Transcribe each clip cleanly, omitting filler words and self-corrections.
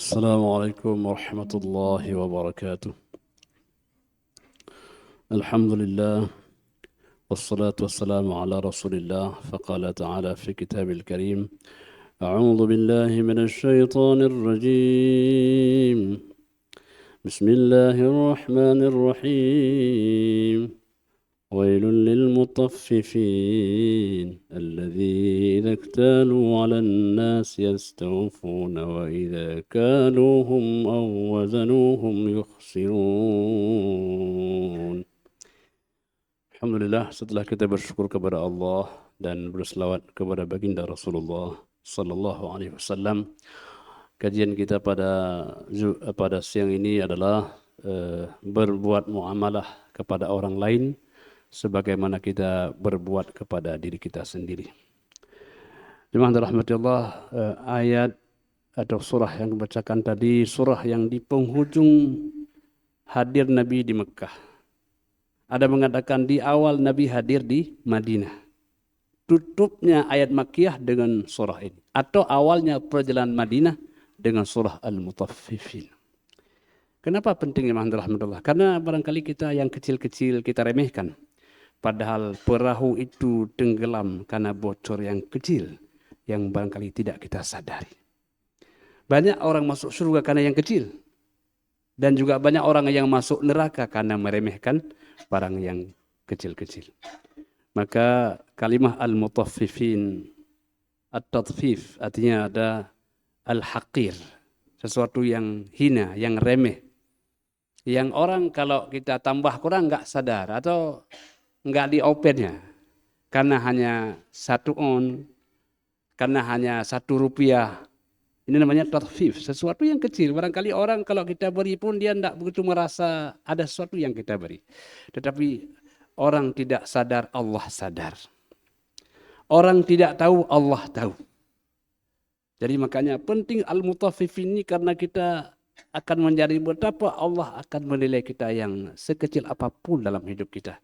السلام عليكم ورحمة الله وبركاته. الحمد لله والصلاة والسلام على رسول الله. فقال تعالى في كتاب الكريم: أعوذ بالله من الشيطان الرجيم. بسم الله الرحمن الرحيم. ويل للمطففين الذين إذا اكتالوا على الناس يستوفون وإذا كالوهم أو وزنوهم يخسرون. Alhamdulillah, setelah kita bersyukur kepada Allah dan berselawat kepada baginda Rasulullah sallallahu alaihi wasallam, kajian kita pada siang ini adalah berbuat muamalah kepada orang lain sebagaimana kita berbuat kepada diri kita sendiri. Jemaah dirahmati Allah, ayat atau surah yang dibacakan tadi, surah yang di penghujung hadir Nabi di Mekah. Ada mengatakan di awal Nabi hadir di Madinah. Tutupnya ayat Makkiyah dengan surah ini. Atau awalnya perjalanan Madinah dengan surah Al-Mutaffifin. Kenapa penting jemaah dirahmati Allah? Karena barangkali kita yang kecil-kecil kita remehkan. Padahal perahu itu tenggelam karena bocor yang kecil yang barangkali tidak kita sadari. Banyak orang masuk surga karena yang kecil. Dan juga banyak orang yang masuk neraka karena meremehkan barang yang kecil-kecil. Maka kalimah al-mutaffifin, at-tatfif artinya ada al-haqir. Sesuatu yang hina, yang remeh. Yang orang kalau kita tambah kurang enggak sadar atau enggak diopennya karena hanya 1 on, karena hanya 1 rupiah. Ini namanya tarfif, sesuatu yang kecil. Barangkali orang kalau kita beri pun dia enggak begitu merasa ada sesuatu yang kita beri. Tetapi orang tidak sadar, Allah sadar. Orang tidak tahu, Allah tahu. Jadi makanya penting al-mutaffifin ini karena kita akan menjadi betapa Allah akan menilai kita yang sekecil apapun dalam hidup kita.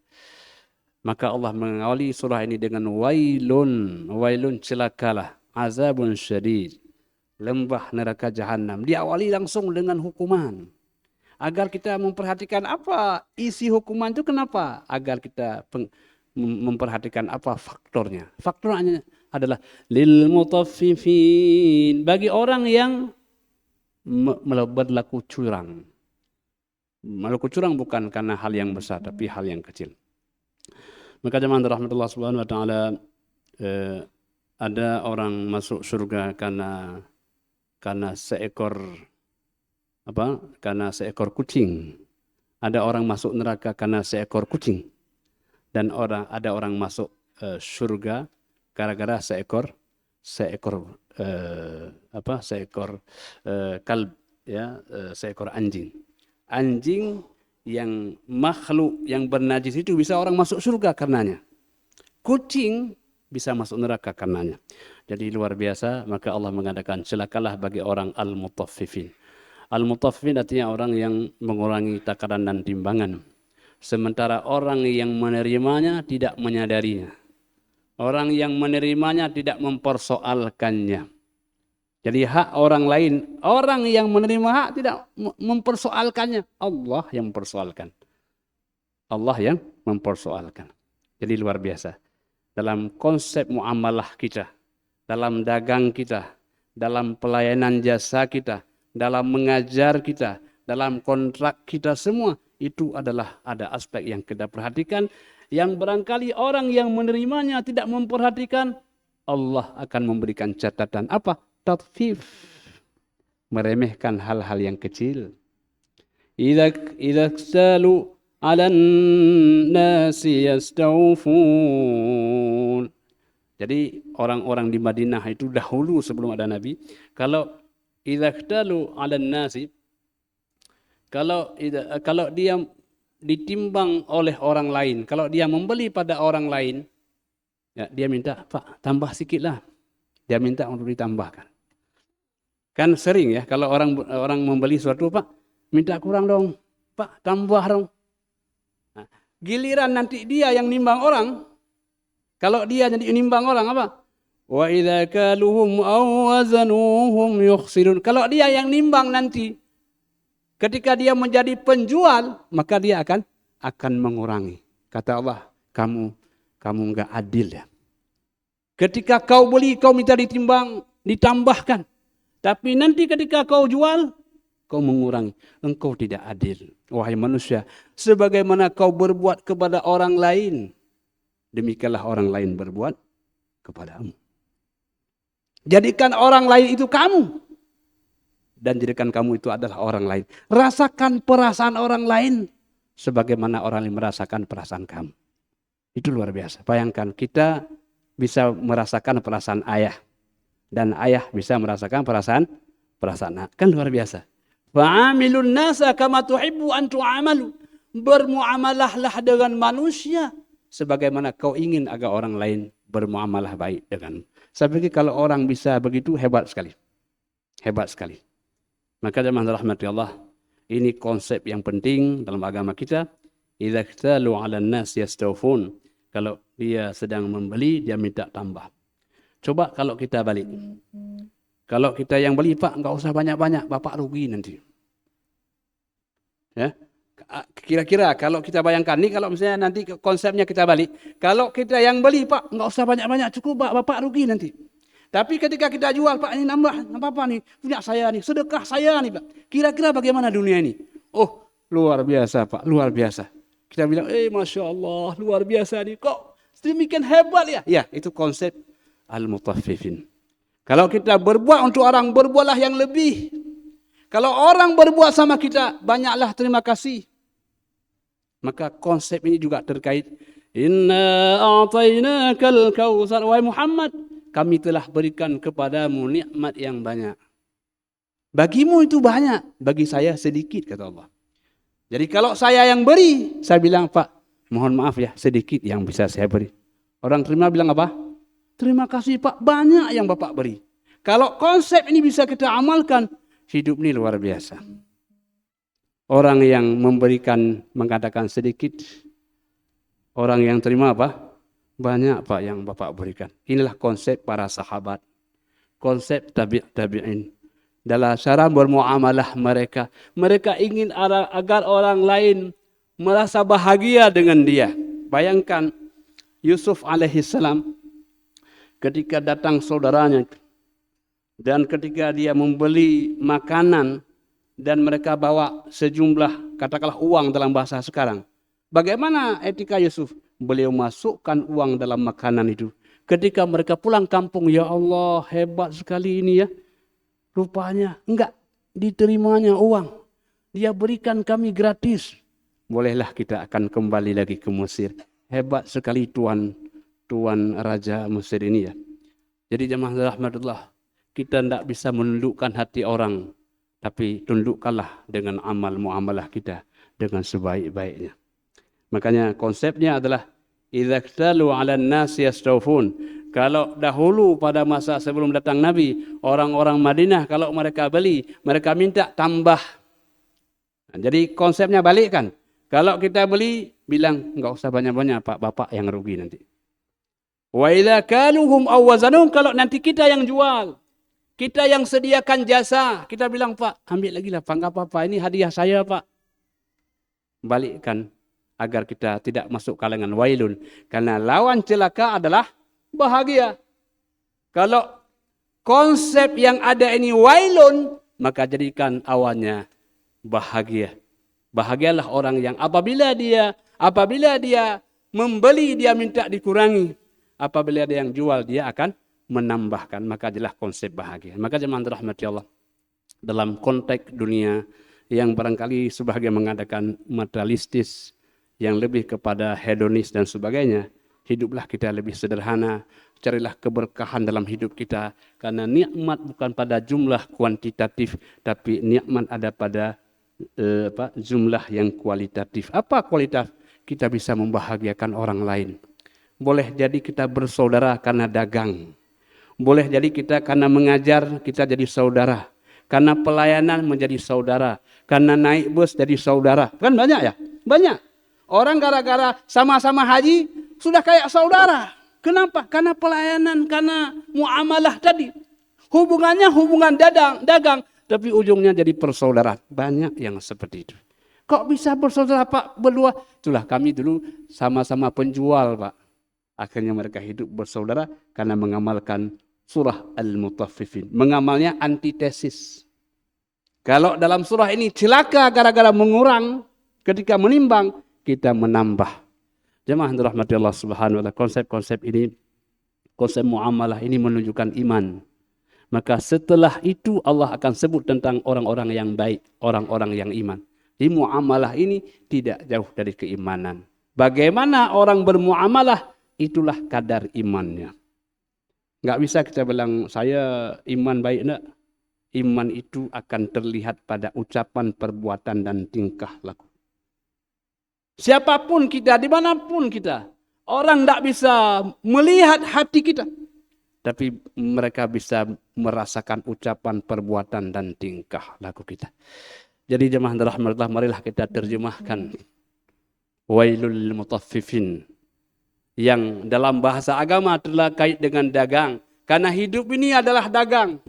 Maka Allah mengawali surah ini dengan wailun, wailun celakalah, azabun syadid, lembah neraka jahanam. Diawali langsung dengan hukuman. Agar kita memperhatikan apa isi hukuman itu kenapa? Agar kita memperhatikan apa faktornya. Faktornya adalah lil mutaffifin, bagi orang yang berlaku curang. Berlaku curang bukan karena hal yang besar tapi hal yang kecil. Maka jemaah rahmatullah subhanahu wa ta'ala, ada orang masuk surga karena seekor kucing. Ada orang masuk neraka karena seekor kucing. Dan ada orang masuk surga gara-gara seekor kalb, ya, seekor anjing. Anjing yang makhluk yang bernajis itu bisa orang masuk surga karenanya. Kucing bisa masuk neraka karenanya. Jadi luar biasa, maka Allah mengatakan celakalah bagi orang al-mutaffifin. Al-mutaffifin artinya orang yang mengurangi takaran dan timbangan. Sementara orang yang menerimanya tidak menyadarinya. Orang yang menerimanya tidak mempersoalkannya. Jadi hak orang lain, orang yang menerima hak tidak mempersoalkannya. Allah yang mempersoalkan. Allah yang mempersoalkan. Jadi luar biasa. Dalam konsep muamalah kita, dalam dagang kita, dalam pelayanan jasa kita, dalam mengajar kita, dalam kontrak kita semua, itu adalah ada aspek yang kita perhatikan, yang barangkali orang yang menerimanya tidak memperhatikan, Allah akan memberikan catatan apa? Tatfif, meremehkan hal-hal yang kecil. Idza ktalu 'alan nasi yastawfun. Jadi orang-orang di Madinah itu dahulu sebelum ada Nabi, kalau idza ktalu 'alan nasi, kalau dia ditimbang oleh orang lain, kalau dia membeli pada orang lain, ya, dia minta, Pak, tambah sikit lah. Dia minta untuk ditambahkan. Kan sering ya, kalau orang membeli sesuatu, Pak, minta kurang dong, Pak, tambah dong. Nah, giliran nanti dia yang nimbang orang, kalau dia jadi nimbang orang apa? Wa idza kaluhum aw wazanuhum yukhsirun. Kalau dia yang nimbang nanti, ketika dia menjadi penjual, maka dia akan mengurangi. Kata Allah, kamu enggak adil ya. Ketika kau beli, kau minta ditimbang, ditambahkan. Tapi nanti ketika kau jual, kau mengurangi. Engkau tidak adil. Wahai manusia, sebagaimana kau berbuat kepada orang lain, demikianlah orang lain berbuat kepadamu. Jadikan orang lain itu kamu. Dan jadikan kamu itu adalah orang lain. Rasakan perasaan orang lain sebagaimana orang lain merasakan perasaan kamu. Itu luar biasa. Bayangkan kita bisa merasakan perasaan ayah. Dan ayah bisa merasakan perasaan anak. Kan luar biasa. Fa'amilun nasa kama tuhibbu an tu'amalu. Bermuamalahlah dengan manusia sebagaimana kau ingin agar orang lain bermuamalah baik denganmu. Saya pikir kalau orang bisa begitu hebat sekali. Hebat sekali. Maka jemaah rahmati Allah, ini konsep yang penting dalam agama kita. Idza iktalu 'alan nas yastawfun. Kalau dia sedang membeli, dia minta tambah. Coba kalau kita balik. Kalau kita yang beli, Pak, enggak usah banyak-banyak, Bapak rugi nanti. Ya. Kira-kira kalau kita bayangkan nih, kalau misalnya nanti konsepnya kita balik, kalau kita yang beli, Pak, enggak usah banyak-banyak, cukup Pak, Bapak rugi nanti. Tapi ketika kita jual, Pak, ini nambah, apa nih, punya saya nih, sedekah saya nih, Pak. Kira-kira bagaimana dunia ini? Oh, luar biasa, Pak, luar biasa. Kita bilang, Masya Allah, luar biasa nih, kok sedemikian hebat ya? Ya, itu konsep al-mutaffifin. Kalau kita berbuat untuk orang, berbuatlah yang lebih. Kalau orang berbuat sama kita, banyaklah terima kasih. Maka konsep ini juga terkait. Inna a'tainakal kautsar. Wahai Muhammad, kami telah berikan kepadamu nikmat yang banyak. Bagimu itu banyak, bagi saya sedikit, kata Allah. Jadi kalau saya yang beri, saya bilang, Pak, mohon maaf ya, sedikit yang bisa saya beri. Orang terima bilang apa? Terima kasih Pak, banyak yang Bapak beri. Kalau konsep ini bisa kita amalkan, hidup ini luar biasa. Orang yang memberikan mengatakan sedikit, orang yang terima apa? Banyak Pak yang Bapak berikan. Inilah konsep para sahabat, konsep tabi'in. Dalam cara bermuamalah mereka, mereka ingin agar orang lain merasa bahagia dengan dia. Bayangkan Yusuf alaihissalam ketika datang saudaranya dan ketika dia membeli makanan dan mereka bawa sejumlah katakanlah uang dalam bahasa sekarang. Bagaimana etika Yusuf? Beliau masukkan uang dalam makanan itu. Ketika mereka pulang kampung, ya Allah hebat sekali ini ya. Rupanya enggak diterimanya uang. Dia berikan kami gratis. Bolehlah kita akan kembali lagi ke Mesir. Hebat sekali Tuan Raja Mesir ini ya. Jadi jemaah rahmatullah, kita tidak bisa menundukkan hati orang, tapi tundukkanlah dengan amal muamalah kita dengan sebaik-baiknya. Makanya konsepnya adalah idza iktalu 'alan nas yastawfun. Kalau dahulu pada masa sebelum datang Nabi, orang-orang Madinah kalau mereka beli, mereka minta tambah. Nah, jadi konsepnya balik kan. Kalau kita beli, bilang enggak usah banyak-banyak Pak, Bapak yang rugi nanti. Wa idza kaluhum aw wazanuhum, kalau nanti kita yang jual, kita yang sediakan jasa, kita bilang Pak, ambil lagi lah Pak, enggak apa-apa, ini hadiah saya Pak. Balikkan agar kita tidak masuk kalangan wailun. Karena lawan celaka adalah bahagia. Kalau konsep yang ada ini wailun, maka jadikan awannya bahagia. Bahagialah orang yang apabila dia membeli, dia minta dikurangi. Apabila dia yang jual, dia akan menambahkan. Maka adalah konsep bahagia. Maka jemaah rahmati Allah, dalam konteks dunia yang barangkali sebagian mengadakan materialistis, yang lebih kepada hedonis dan sebagainya, hiduplah kita lebih sederhana, carilah keberkahan dalam hidup kita, karena nikmat bukan pada jumlah kuantitatif, tapi nikmat ada pada jumlah yang kualitatif. Apa kualitas? Kita bisa membahagiakan orang lain. Boleh jadi kita bersaudara karena dagang. Boleh jadi kita karena mengajar, kita jadi saudara. Karena pelayanan menjadi saudara. Karena naik bus jadi saudara. Kan banyak ya? Banyak. Orang gara-gara sama-sama haji, sudah kayak saudara. Kenapa? Karena pelayanan, karena muamalah tadi. Hubungannya hubungan dagang, tapi ujungnya jadi persaudaraan. Banyak yang seperti itu. Kok bisa bersaudara Pak berdua? Itulah kami dulu sama-sama penjual Pak. Akhirnya mereka hidup bersaudara karena mengamalkan surah Al-Mutaffifin. Mengamalnya antitesis. Kalau dalam surah ini celaka gara-gara mengurang, ketika menimbang, kita menambah. Jemaah yang dirahmati Allah Subhanahu wa taala, konsep-konsep ini, konsep muamalah ini menunjukkan iman. Maka setelah itu Allah akan sebut tentang orang-orang yang baik, orang-orang yang iman. Jadi muamalah ini tidak jauh dari keimanan. Bagaimana orang bermuamalah, itulah kadar imannya. Nggak bisa kita bilang, saya iman baik, enggak. Iman itu akan terlihat pada ucapan, perbuatan, dan tingkah laku. Siapapun kita, dimanapun kita, orang tidak bisa melihat hati kita, tapi mereka bisa merasakan ucapan, perbuatan, dan tingkah laku kita. Jadi jemaah rahmatullah, marilah kita terjemahkan wailul mutaffifin, yang dalam bahasa agama telah kait dengan dagang. Karena hidup ini adalah dagang.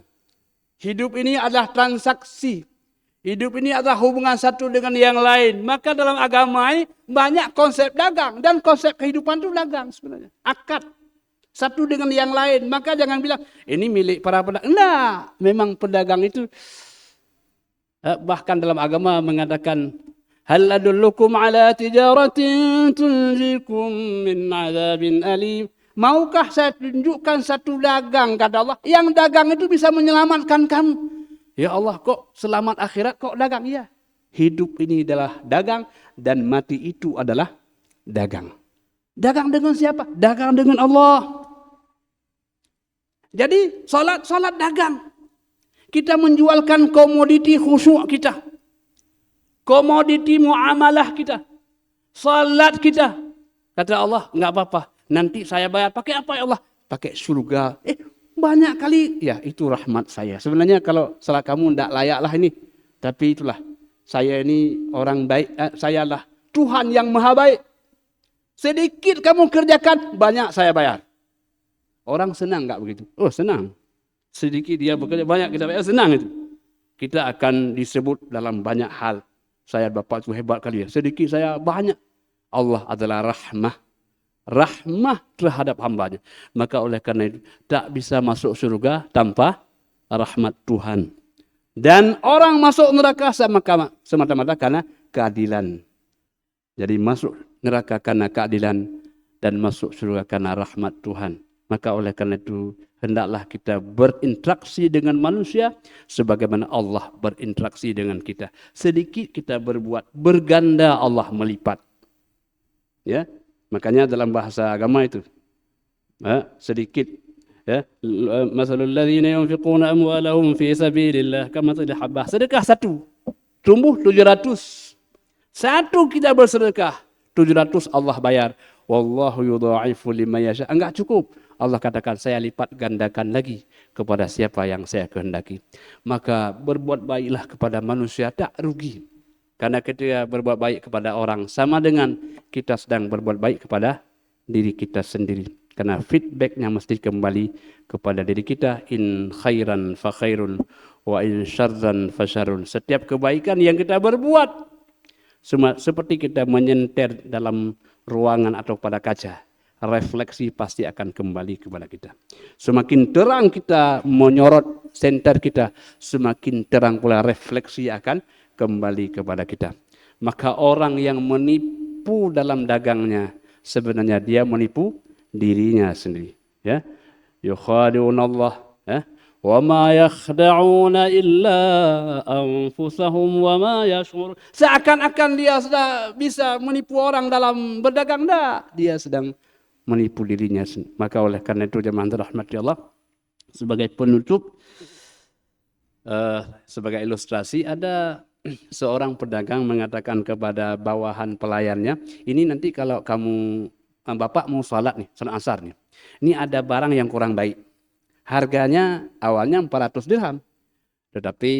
Hidup ini adalah transaksi. Hidup ini adalah hubungan satu dengan yang lain. Maka dalam agama ini banyak konsep dagang. Dan konsep kehidupan itu dagang sebenarnya. Akad. Satu dengan yang lain. Maka jangan bilang, ini milik para pedagang. Nah, memang pedagang itu. Bahkan dalam agama mengatakan, hal adullukum ala tijaratin tunjikum min azabin alim. Maukah saya tunjukkan satu dagang, kata Allah. Yang dagang itu bisa menyelamatkan kamu. Ya Allah, kok selamat akhirat, kok dagang? Iya. Hidup ini adalah dagang dan mati itu adalah dagang. Dagang dengan siapa? Dagang dengan Allah. Jadi salat dagang. Kita menjualkan komoditi khusyuk kita. Komoditi muamalah kita. Salat kita. Kata Allah, enggak apa-apa. Nanti saya bayar pakai apa ya Allah? Pakai surga. Banyak kali, ya itu rahmat saya. Sebenarnya kalau salah kamu tidak layak lah ini. Tapi itulah, saya ini orang baik, saya lah Tuhan yang maha baik. Sedikit kamu kerjakan, banyak saya bayar. Orang senang nggak begitu? Oh senang. Sedikit dia bekerja, banyak kita bayar, senang itu. Kita akan disebut dalam banyak hal. Saya Bapak itu hebat kali ya. Sedikit saya banyak. Allah adalah rahmah. Rahmah terhadap hambanya. Maka oleh karena itu tak bisa masuk surga tanpa rahmat Tuhan. Dan orang masuk neraka semata-mata karena keadilan. Jadi masuk neraka karena keadilan dan masuk surga karena rahmat Tuhan. Maka oleh karena itu hendaklah kita berinteraksi dengan manusia sebagaimana Allah berinteraksi dengan kita. Sedikit kita berbuat, berganda Allah melipat. Ya. Makanya dalam bahasa agama itu sedikit ya, masalul ladzina yunfiquna amwalahum fi sabilillah kamathali habbah. Sedekah satu tumbuh 700. Satu kita bersedekah 700 Allah bayar. Wallahu yudha'ifu liman yasha. Enggak cukup. Allah katakan saya lipat gandakan lagi kepada siapa yang saya kehendaki. Maka berbuat baiklah kepada manusia, tak rugi. Karena ketika berbuat baik kepada orang sama dengan kita sedang berbuat baik kepada diri kita sendiri. Karena feedbacknya mesti kembali kepada diri kita. In khairan fa khairun wa in syarran fa syarrun. Setiap kebaikan yang kita berbuat seperti kita menyenter dalam ruangan atau pada kaca. Refleksi pasti akan kembali kepada kita. Semakin terang kita menyorot senter kita, semakin terang pula refleksi akan kembali kepada kita. Maka orang yang menipu dalam dagangnya sebenarnya dia menipu dirinya sendiri. Ya, yukhadi'unallah. Ya, wa ma yakhda'una illa anfusahum wa ma yash'ur. Seakan-akan dia sudah bisa menipu orang dalam berdagang, dah. Dia sedang menipu dirinya sendiri. Maka oleh karena itu jemaah rahmati Allah, sebagai penutup, sebagai ilustrasi, ada seorang pedagang mengatakan kepada bawahan pelayannya, ini nanti kalau kamu, bapak mau salat nih, salat asar nih, ini ada barang yang kurang baik. Harganya awalnya 400 dirham. Tetapi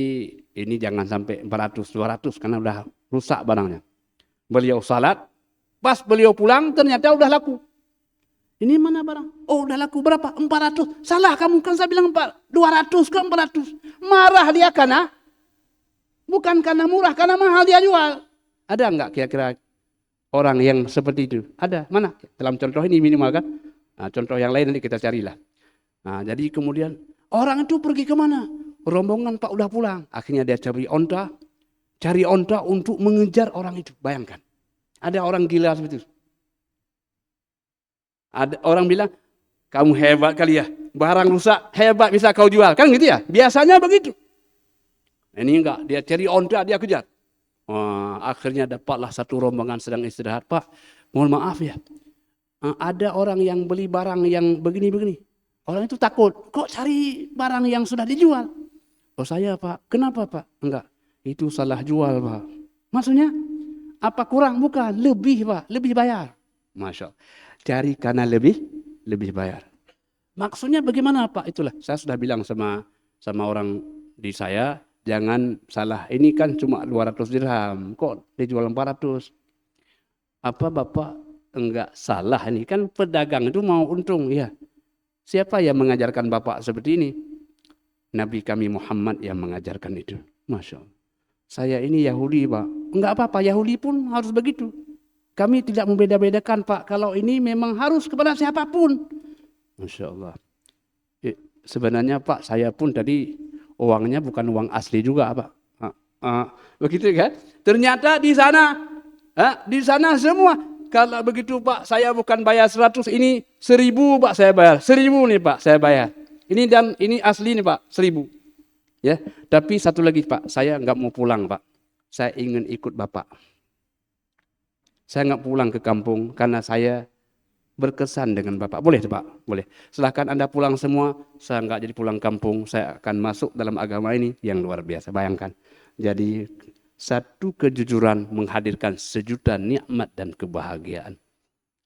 ini jangan sampai 400, 200 karena udah rusak barangnya. Beliau salat, pas beliau pulang ternyata udah laku. Ini mana barang? Oh, udah laku berapa? 400. Salah kamu, kan saya bilang 200 ke 400. Marah dia karena bukan karena murah, karena mahal dia jual. Ada enggak kira-kira orang yang seperti itu? Ada. Mana? Dalam contoh ini minimal kan? Nah, contoh yang lain nanti kita carilah. Nah, jadi kemudian orang itu pergi kemana? Rombongan Pak udah pulang. Akhirnya dia cari onta untuk mengejar orang itu. Bayangkan. Ada orang gila seperti itu. Ada orang bilang, kamu hebat kali ya. Barang rusak, hebat bisa kau jual. Kan gitu ya? Biasanya begitu. Ini enggak. Dia cari onta, dia kejar. Wah, akhirnya dapatlah satu rombongan sedang istirahat. Pak, mohon maaf ya. Ada orang yang beli barang yang begini-begini. Orang itu takut. Kok cari barang yang sudah dijual? Oh saya Pak. Kenapa Pak? Enggak. Itu salah jual Pak. Maksudnya? Apa kurang? Bukan. Lebih Pak. Lebih bayar. Masya Allah. Cari karena lebih bayar. Maksudnya bagaimana Pak? Itulah. Saya sudah bilang sama orang di saya. Jangan salah. Ini kan cuma 200 dirham. Kok dijual 400? Apa Bapak enggak salah? Ini kan pedagang itu mau untung. Ya. Siapa yang mengajarkan Bapak seperti ini? Nabi kami Muhammad yang mengajarkan itu. Masya Allah. Saya ini Yahudi Pak. Enggak apa-apa. Yahudi pun harus begitu. Kami tidak membeda-bedakan Pak. Kalau ini memang harus kepada siapapun. Masya Allah. Sebenarnya Pak, saya pun tadi uangnya bukan uang asli juga Pak. Begitu kan? Ternyata di sana semua. Kalau begitu Pak, saya bukan bayar 100, ini 1000 Pak saya bayar. 1000 nih Pak saya bayar. Ini asli nih Pak, 1000. Ya, tapi satu lagi Pak, saya nggak mau pulang Pak. Saya ingin ikut Bapak. Saya nggak pulang ke kampung karena saya berkesan dengan Bapak. Boleh Pak? Boleh. Silahkan Anda pulang semua. Saya nggak jadi pulang kampung. Saya akan masuk dalam agama ini yang luar biasa. Bayangkan. Jadi satu kejujuran menghadirkan sejuta nikmat dan kebahagiaan.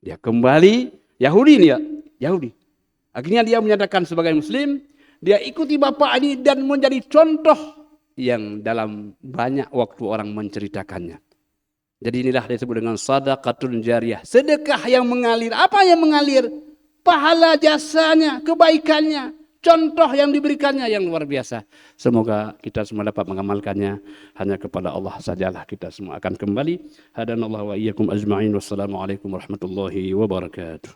Dia kembali Yahudi nih ya. Yahudi. Akhirnya dia menyatakan sebagai Muslim. Dia ikuti Bapak ini dan menjadi contoh yang dalam banyak waktu orang menceritakannya. Jadi inilah disebut dengan sadaqatun jariyah. Sedekah yang mengalir. Apa yang mengalir? Pahala jasanya, kebaikannya, contoh yang diberikannya yang luar biasa. Semoga kita semua dapat mengamalkannya. Hanya kepada Allah sajalah kita semua akan kembali. Hadanallahu wa iyyakum ajma'in. Wassalamualaikum warahmatullahi wabarakatuh.